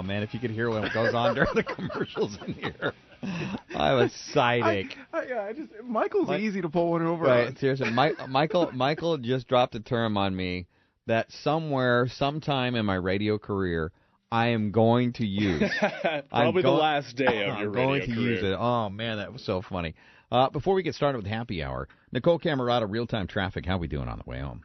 Oh, man, if you could hear what goes on during the commercials in here. I'm ecstatic. Michael's easy to pull one over Right, on. seriously. Michael just dropped a term on me that sometime in my radio career, I am going to use. Probably the last day of your radio career. I'm going to use it. Oh, man, that was so funny. Before we get started with Happy Hour, Nicole Camerata, real-time traffic. How we doing on the way home?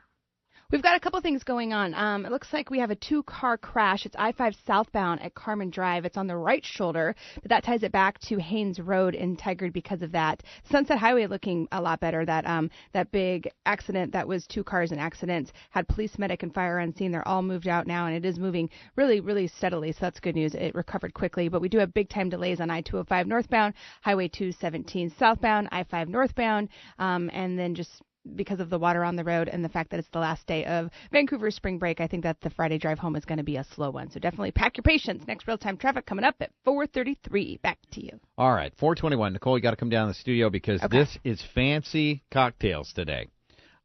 We've got a couple things going on. It looks like we have a two-car crash. It's I-5 southbound at Carmen Drive. It's on the right shoulder, but that ties it back to Haynes Road in Tigard because of that. Sunset Highway looking a lot better. That big accident that was 2 cars in accidents had police, medic, and fire on scene. They're all moved out now, and it is moving really, really steadily, so that's good news. It recovered quickly, but we do have big-time delays on I-205 northbound, Highway 217 southbound, I-5 northbound, and then just because of the water on the road and the fact that it's the last day of Vancouver spring break, I think that the Friday drive home is going to be a slow one. So definitely pack your patience. Next real-time traffic coming up at 4:33. Back to you. All right, 4:21. Nicole, you got to come down to the studio because This is fancy cocktails today.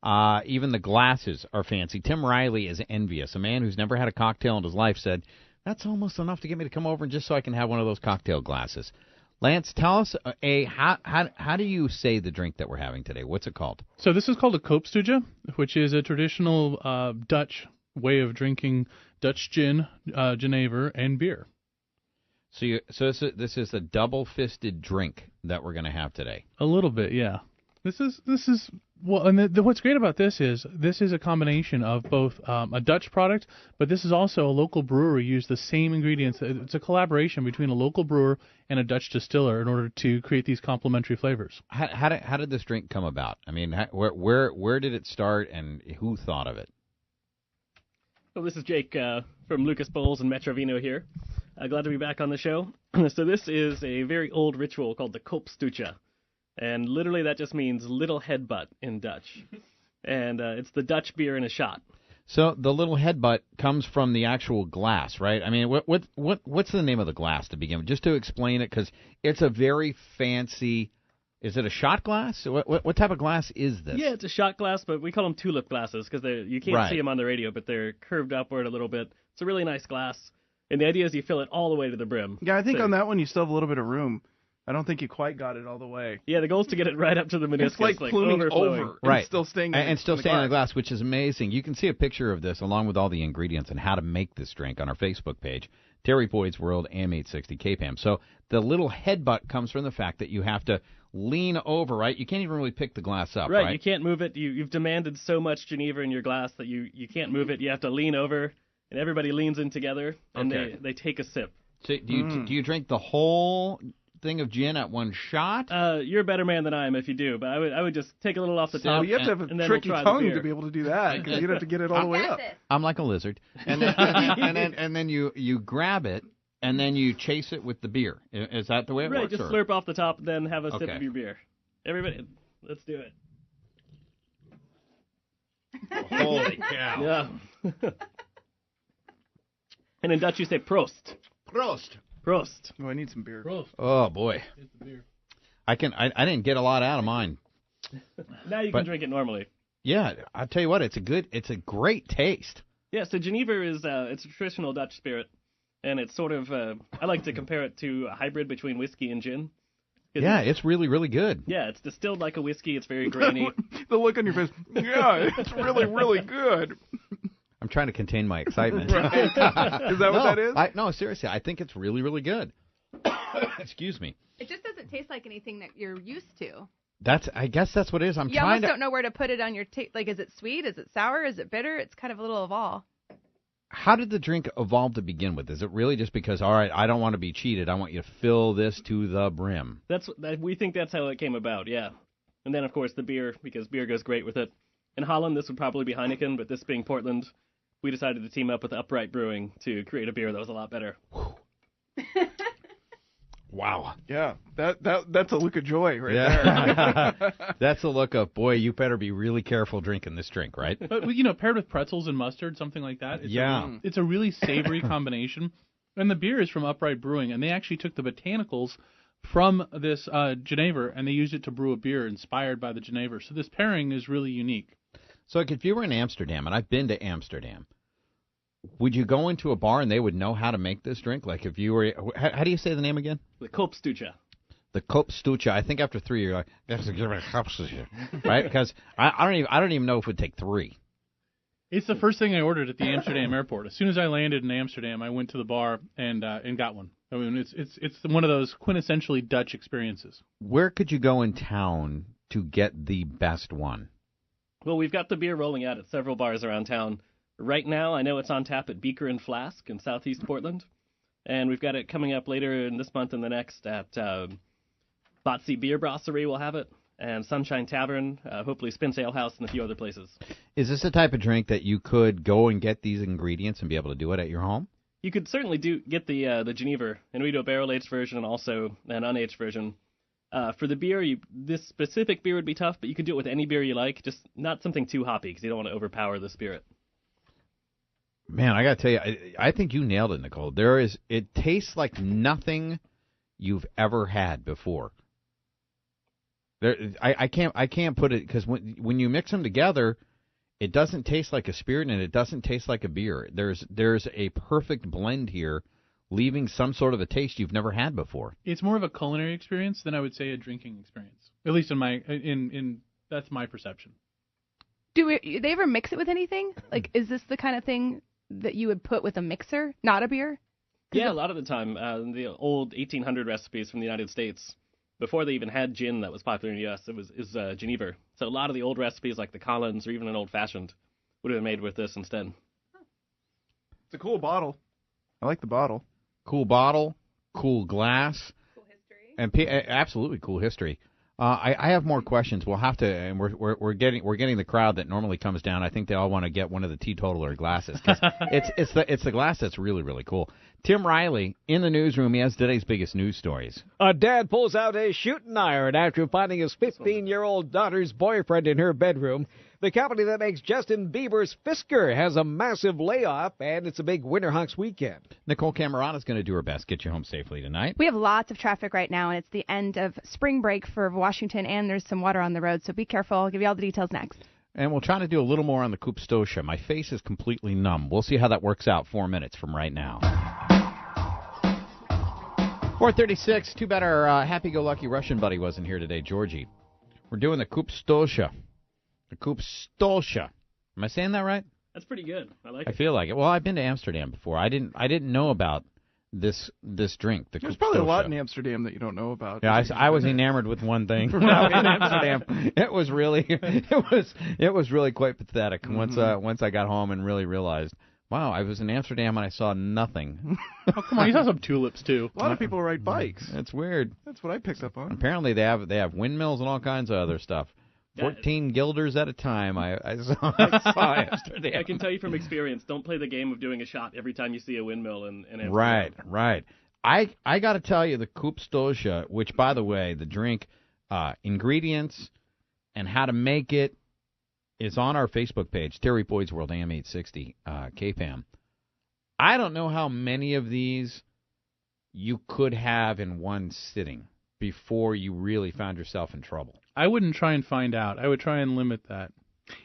Even the glasses are fancy. Tim Riley is envious. A man who's never had a cocktail in his life said, that's almost enough to get me to come over just so I can have one of those cocktail glasses. Lance, tell us, how do you say the drink that we're having today? What's it called? So this is called a Kopstootje, which is a traditional Dutch way of drinking Dutch gin, Genever, and beer. So this is a double-fisted drink that we're going to have today. A little bit, yeah. This is well, and what's great about this is a combination of both a Dutch product, but this is also a local brewery used the same ingredients. It's a collaboration between a local brewer and a Dutch distiller in order to create these complementary flavors. How did this drink come about? I mean, where did it start, and who thought of it? Well, this is Jake from Lucas Bols and Metrovino here. Glad to be back on the show. So this is a very old ritual called the Kopstootje. And literally that just means little headbutt in Dutch. And it's the Dutch beer in a shot. So the little headbutt comes from the actual glass, right? I mean, what's the name of the glass to begin with? Just to explain it, because it's a very fancy. Is it a shot glass? What type of glass is this? Yeah, it's a shot glass, but we call them tulip glasses because you can't see them on the radio, but they're curved upward a little bit. It's a really nice glass. And the idea is you fill it all the way to the brim. Yeah, I think on that one you still have a little bit of room. I don't think you quite got it all the way. Yeah, the goal is to get it right up to the meniscus. It's like pluming over right. and still staying in the glass, which is amazing. You can see a picture of this along with all the ingredients and how to make this drink on our Facebook page, Terry Boyd's World, AM 860 KPAM. So the little headbutt comes from the fact that you have to lean over, right? You can't even really pick the glass up, right? You can't move it. You've demanded so much Genever in your glass that you can't move it. You have to lean over, and everybody leans in together, and they take a sip. So do you drink the whole thing of gin at one shot? You're a better man than I am if you do, but I would just take a little off the top. Well, you have to have a tricky tongue to be able to do that, because you'd have to get it all the way up. I'm like a lizard. And then you grab it, and then you chase it with the beer. Is that the way it works? Right, just slurp off the top, then have a sip of your beer. Everybody, let's do it. Holy cow. Yeah. And in Dutch you say Prost. Prost. Prost. Oh, I need some beer. Prost. Oh boy. It's the beer. I didn't get a lot out of mine. Now you can drink it normally. Yeah, I'll tell you what, it's a great taste. Yeah, so Genever is it's a traditional Dutch spirit, and it's sort of I like to compare it to a hybrid between whiskey and gin. Yeah, it's really, really good. Yeah, it's distilled like a whiskey. It's very grainy. The look on your face. Yeah, it's really, really good. I'm trying to contain my excitement. Right. Is that what that is? No, seriously, I think it's really, really good. Excuse me. It just doesn't taste like anything that you're used to. I guess that's what it is. You almost don't know where to put it on your like, is it sweet? Is it sour? Is it bitter? It's kind of a little of all. How did the drink evolve to begin with? Is it really just because, all right, I don't want to be cheated, I want you to fill this to the brim? We think that's how it came about, yeah. And then, of course, the beer, because beer goes great with it. In Holland, this would probably be Heineken, but this being Portland, we decided to team up with Upright Brewing to create a beer that was a lot better. Wow. Yeah, that's a look of joy there. That's a look of, boy, you better be really careful drinking this drink, right? But, paired with pretzels and mustard, something like that. It's a really savory combination. And the beer is from Upright Brewing, and they actually took the botanicals from this Genever, and they used it to brew a beer inspired by the Genever. So this pairing is really unique. So if you were in Amsterdam, and I've been to Amsterdam, Would you go into a bar and they would know how to make this drink? Like if you were, how do you say the name again? The Kopstootje. The Kopstootje. I think after 3 you're like, that's a Kopstootje, right? Because I don't even know if it would take 3. It's the first thing I ordered at the Amsterdam airport. As soon as I landed in Amsterdam, I went to the bar and got one. I mean, it's one of those quintessentially Dutch experiences. Where could you go in town to get the best one? Well, we've got the beer rolling out at several bars around town. Right now, I know it's on tap at Beaker and Flask in southeast Portland. And we've got it coming up later in this month and the next at Botsy Beer Brasserie will have it. And Sunshine Tavern, hopefully Spence Ale House, and a few other places. Is this the type of drink that you could go and get these ingredients and be able to do it at your home? You could certainly get the Genever, and we do a barrel-aged version and also an unaged version. For the beer, this specific beer would be tough, but you could do it with any beer you like, just not something too hoppy because you don't want to overpower the spirit. Man, I got to tell you, I think you nailed it, Nicole. It tastes like nothing you've ever had before. I can't put it, because when you mix them together, it doesn't taste like a spirit and it doesn't taste like a beer. There's a perfect blend here, leaving some sort of a taste you've never had before. It's more of a culinary experience than I would say a drinking experience. At least that's my perception. Do they ever mix it with anything? Like, is this the kind of thing that you would put with a mixer, not a beer? Yeah, a lot of the time. The old 1800 recipes from the United States, before they even had gin that was popular in the U.S., is Genever. So a lot of the old recipes, like the Collins or even an old-fashioned, would have been made with this instead. It's a cool bottle. I like the bottle. Cool bottle, cool glass. Cool history. And absolutely cool history. I have more questions. We'll have to, and we're getting the crowd that normally comes down. I think they all want to get one of the teetotaler glasses, because it's the glass that's really, really cool. Tim Riley in the newsroom. He has today's biggest news stories. A dad pulls out a shooting iron after finding his 15-year-old daughter's boyfriend in her bedroom. The company that makes Justin Bieber's Fisker has a massive layoff, and it's a big Winterhawks weekend. Nicole Camerata's going to do her best to get you home safely tonight. We have lots of traffic right now, and it's the end of spring break for Washington, and there's some water on the road, so be careful. I'll give you all the details next. And we'll try to do a little more on the Kopstootje. My face is completely numb. We'll see how that works out 4 minutes from right now. 4:36. Too bad our happy-go-lucky Russian buddy wasn't here today, Georgie. We're doing the Kopstootje. The Kopstootje. Am I saying that right? That's pretty good. I like it. I feel like it. Well, I've been to Amsterdam before. I didn't know about this drink. There's probably a lot in Amsterdam that you don't know about. Yeah, I was enamored with one thing when I was in Amsterdam. It was really quite pathetic. Mm-hmm. Once I got home and really realized, wow, I was in Amsterdam and I saw nothing. Oh, come on, you saw some tulips too. A lot of people ride bikes. That's weird. That's what I picked up on. Apparently they have windmills and all kinds of other stuff. 14 guilders at a time. I saw Amsterdam. I can tell you from experience, don't play the game of doing a shot every time you see a windmill in Amsterdam. Right. I got to tell you, the Kopstootje, which, by the way, the drink, ingredients and how to make it is on our Facebook page, Terry Boyd's World AM 860 KPAM. I don't know how many of these you could have in one sitting before you really found yourself in trouble. I wouldn't try and find out. I would try and limit that.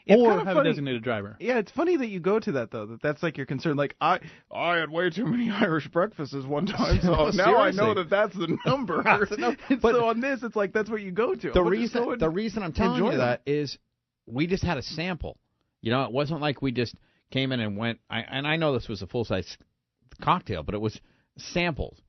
It's or kind of have funny. a designated driver. Yeah, it's funny that you go to that, though. That's like your concern. Like, I had way too many Irish breakfasts one time, so now I know that's the number. But so on this, it's like that's what you go to. The reason I'm telling you that is we just had a sample. You know, it wasn't like we just came in and went, and I know this was a full-size cocktail, but it was sampled.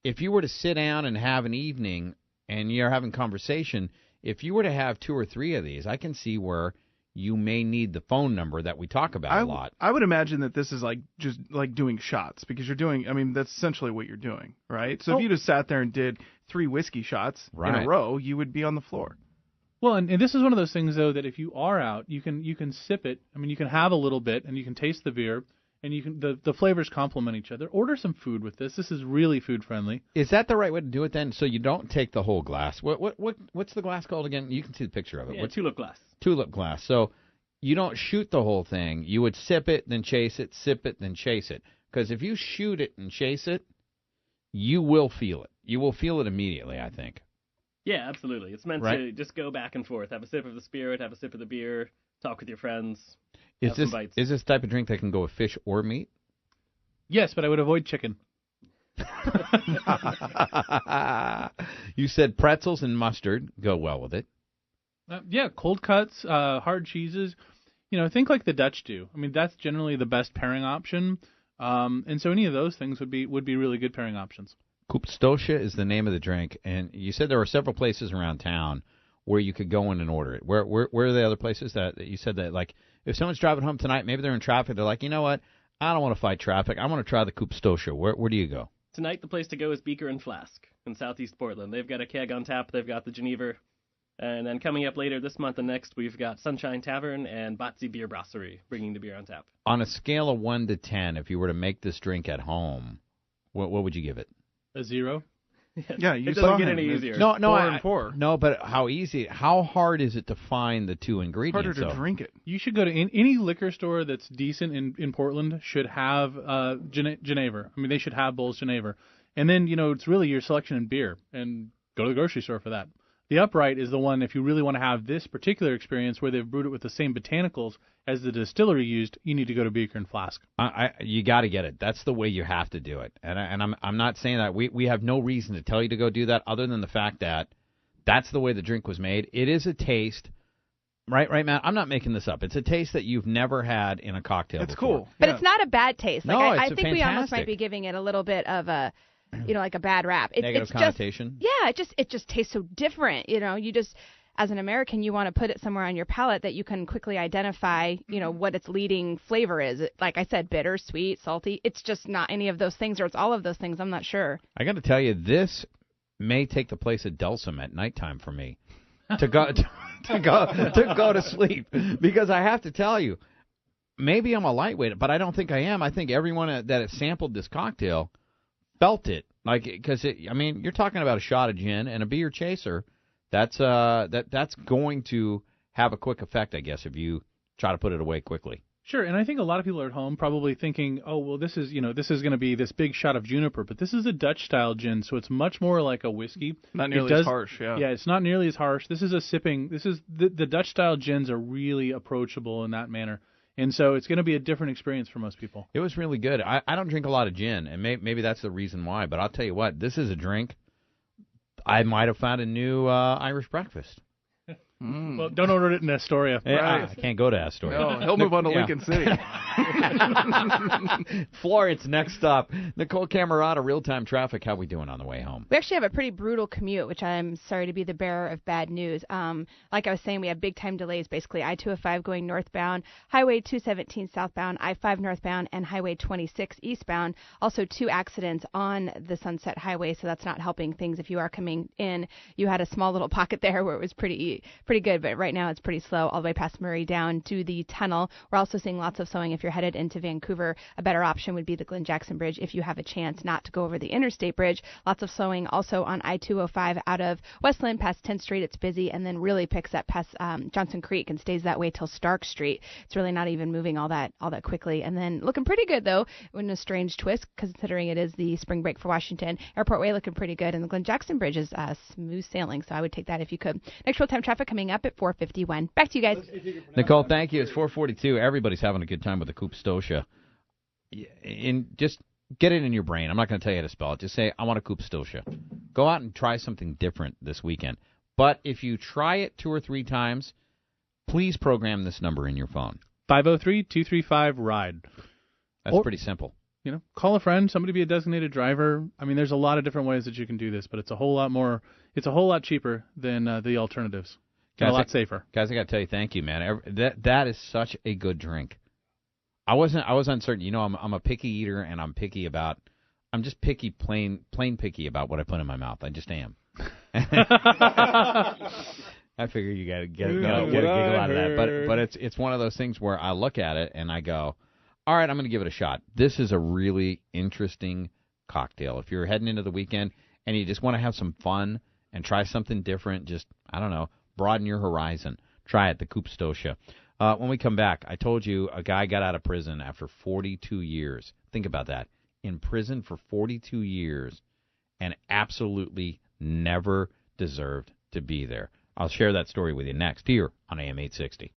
If you were to sit down and have an evening and you're having conversation, if you were to have 2 or 3 of these, I can see where you may need the phone number that we talk about a lot. I would imagine that this is like just like doing shots, because you're doing, I mean, that's essentially what you're doing, right? So if you just sat there and did 3 whiskey shots in a row, you would be on the floor. Well, and this is one of those things, though, that if you are out, you can sip it. I mean, you can have a little bit, and you can taste the beer, and you can the flavors complement each other. Order some food with this. This is really food friendly. Is that the right way to do it then? So you don't take the whole glass. What's the glass called again? You can see the picture of it. Yeah, tulip glass. Tulip glass. So you don't shoot the whole thing. You would sip it, then chase it, sip it, then chase it. Because if you shoot it and chase it, you will feel it. You will feel it immediately, I think. Yeah, absolutely. It's meant to just go back and forth. Have a sip of the spirit, have a sip of the beer, talk with your friends. Is this the type of drink that can go with fish or meat? Yes, but I would avoid chicken. You said pretzels and mustard go well with it. Yeah, cold cuts, hard cheeses. Think like the Dutch do. I mean, that's generally the best pairing option. And so any of those things would be really good pairing options. Kopstootje is the name of the drink, and you said there were several places around town where you could go in and order it. Where are the other places that you said that, like, if someone's driving home tonight, maybe they're in traffic, they're like, you know what, I don't want to fight traffic. I want to try the Kopstootje. Where do you go? Tonight, the place to go is Beaker and Flask in southeast Portland. They've got a keg on tap. They've got the Genever. And then coming up later this month and next, we've got Sunshine Tavern and Batsy Beer Brasserie bringing the beer on tap. On a scale of 1 to 10, if you were to make this drink at home, what would you give it? A 0. Yeah, you it saw doesn't get him. any It's easier. No, 4 and 4. No, but how hard is it to find the two ingredients? Harder to drink it. You should go to any liquor store that's decent in Portland should have Genever. I mean, they should have Bols Genever. And then, it's really your selection in beer, and go to the grocery store for that. The upright is the one if you really want to have this particular experience where they've brewed it with the same botanicals as the distillery used, you need to go to Beaker and Flask. You got to get it. That's the way you have to do it. And I'm not saying that we have no reason to tell you to go do that other than the fact that that's the way the drink was made. It is a taste. Right, Matt? I'm not making this up. It's a taste that you've never had in a cocktail It's before. cool. But Yeah. it's not a bad taste. Like, No, I it's think we almost fantastic. might be giving it a little bit of a, like a bad rap. Negative it's connotation? it just tastes so different. You just, as an American, you want to put it somewhere on your palate that you can quickly identify, what its leading flavor is. Like I said, bitter, sweet, salty. It's just not any of those things, or it's all of those things. I'm not sure. I got to tell you, this may take the place of Dulcim at nighttime for me to go to sleep, because I have to tell you, maybe I'm a lightweight, but I don't think I am. I think everyone that has sampled this cocktail felt it, because you're talking about a shot of gin and a beer chaser. That's going to have a quick effect, I guess, if you try to put it away quickly. Sure, and I think a lot of people are at home probably thinking, oh, well, this is going to be this big shot of juniper, but this is a Dutch-style gin, so it's much more like a whiskey. Not nearly as harsh, yeah. Yeah, it's not nearly as harsh. This is the Dutch-style gins are really approachable in that manner, and so it's going to be a different experience for most people. It was really good. I don't drink a lot of gin, and maybe that's the reason why, but I'll tell you what, this is a drink. I might have found a new Irish breakfast. Well, don't order it in Astoria. Yeah, I can't go to Astoria. No, he'll move on to Lincoln City. Florence, next stop. Nicole Camerata, real-time traffic. How we doing on the way home? We actually have a pretty brutal commute, which I'm sorry to be the bearer of bad news. Like I was saying, we have big-time delays, basically. I-205 going northbound, Highway 217 southbound, I-5 northbound, and Highway 26 eastbound. Also, 2 accidents on the Sunset Highway, so that's not helping things. If you are coming in, you had a small little pocket there where it was pretty good, but right now it's pretty slow all the way past Murray down to the tunnel. We're also seeing lots of slowing if you're headed into Vancouver. A better option would be the Glen Jackson Bridge if you have a chance not to go over the interstate bridge. Lots of slowing also on I-205 out of Westland past 10th Street. It's busy, and then really picks up past Johnson Creek and stays that way till Stark Street. It's really not even moving all that quickly. And then looking pretty good, though, in a strange twist, considering it is the spring break for Washington. Airport Way looking pretty good, and the Glen Jackson Bridge is smooth sailing, so I would take that if you could. Next real-time traffic coming up at 4:51. Back to you guys. Nicole, thank you. It's 4:42. Everybody's having a good time with the Kopstootje. And just get it in your brain. I'm not going to tell you how to spell it. Just say, I want a Kopstootje. Go out and try something different this weekend. But if you try it 2 or 3 times, please program this number in your phone. 503-235-RIDE. That's pretty simple. Call a friend, somebody be a designated driver. I mean, there's a lot of different ways that you can do this, but it's a whole lot cheaper than the alternatives. And a lot safer. Guys, I got to tell you, thank you, man. That is such a good drink. I was uncertain. I'm a picky eater, and I'm just picky, plain picky about what I put in my mouth. I just am. I figure you got to get a giggle out of that. But it's one of those things where I look at it and I go, all right, I'm going to give it a shot. This is a really interesting cocktail. If you're heading into the weekend and you just want to have some fun and try something different, just, I don't know, broaden your horizon. Try it, the Kopstootje. When we come back, I told you a guy got out of prison after 42 years. Think about that. In prison for 42 years and absolutely never deserved to be there. I'll share that story with you next here on AM 860.